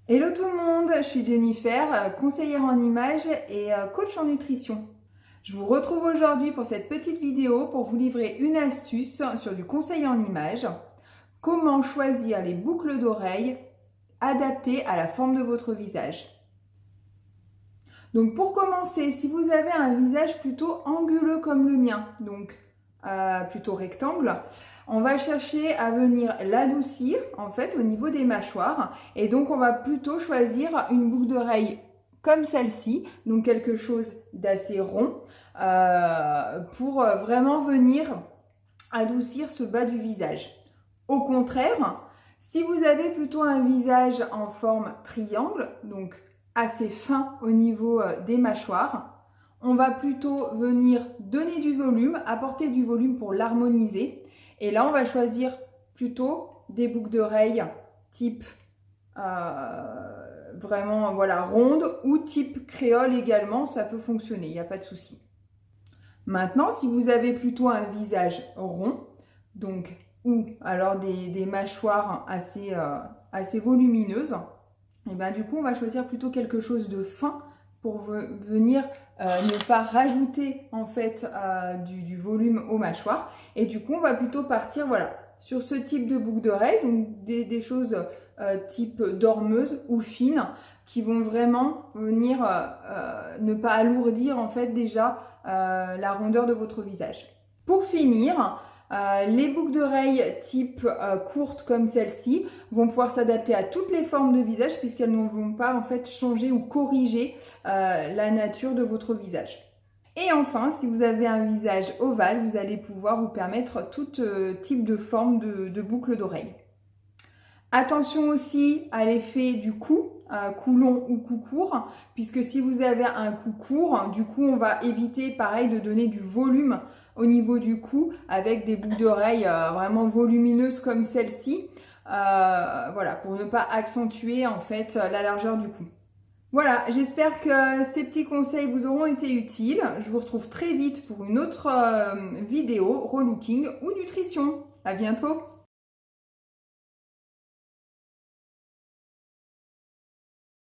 Hello tout le monde, je suis Jennifer, conseillère en images et coach en nutrition. Je vous retrouve aujourd'hui pour cette petite vidéo pour vous livrer une astuce sur du conseil en images. Comment choisir les boucles d'oreilles adaptées à la forme de votre visage. Donc pour commencer, si vous avez un visage plutôt anguleux comme le mien, donc plutôt rectangle, on va chercher à venir l'adoucir en fait au niveau des mâchoires et donc on va plutôt choisir une boucle d'oreille comme celle-ci, donc quelque chose d'assez rond pour vraiment venir adoucir ce bas du visage. Au contraire, si vous avez plutôt un visage en forme triangle, donc assez fin au niveau des mâchoires, on va plutôt venir donner du volume, apporter du volume pour l'harmoniser. Et là, on va choisir plutôt des boucles d'oreilles type vraiment voilà, ronde ou type créole également, ça peut fonctionner, il n'y a pas de souci. Maintenant, si vous avez plutôt un visage rond, donc ou alors des mâchoires assez volumineuses, et bien du coup, on va choisir plutôt quelque chose de fin pour venir ne pas rajouter en fait du volume aux mâchoires. Et du coup, on va plutôt partir voilà, sur ce type de boucle d'oreille, donc des choses type dormeuse ou fines qui vont vraiment venir ne pas alourdir en fait déjà la rondeur de votre visage. Pour finir, les boucles d'oreilles type courtes comme celle-ci vont pouvoir s'adapter à toutes les formes de visage puisqu'elles ne vont pas en fait changer ou corriger la nature de votre visage. Et enfin, si vous avez un visage ovale, vous allez pouvoir vous permettre tout type de forme de boucle d'oreille. Attention aussi à l'effet du cou, cou long ou cou court, puisque si vous avez un cou court, du coup on va éviter pareil de donner du volume au niveau du cou avec des boucles d'oreilles vraiment volumineuses comme celle-ci, voilà, pour ne pas accentuer en fait la largeur du cou. Voilà, j'espère que ces petits conseils vous auront été utiles. Je vous retrouve très vite pour une autre vidéo relooking ou nutrition. À bientôt!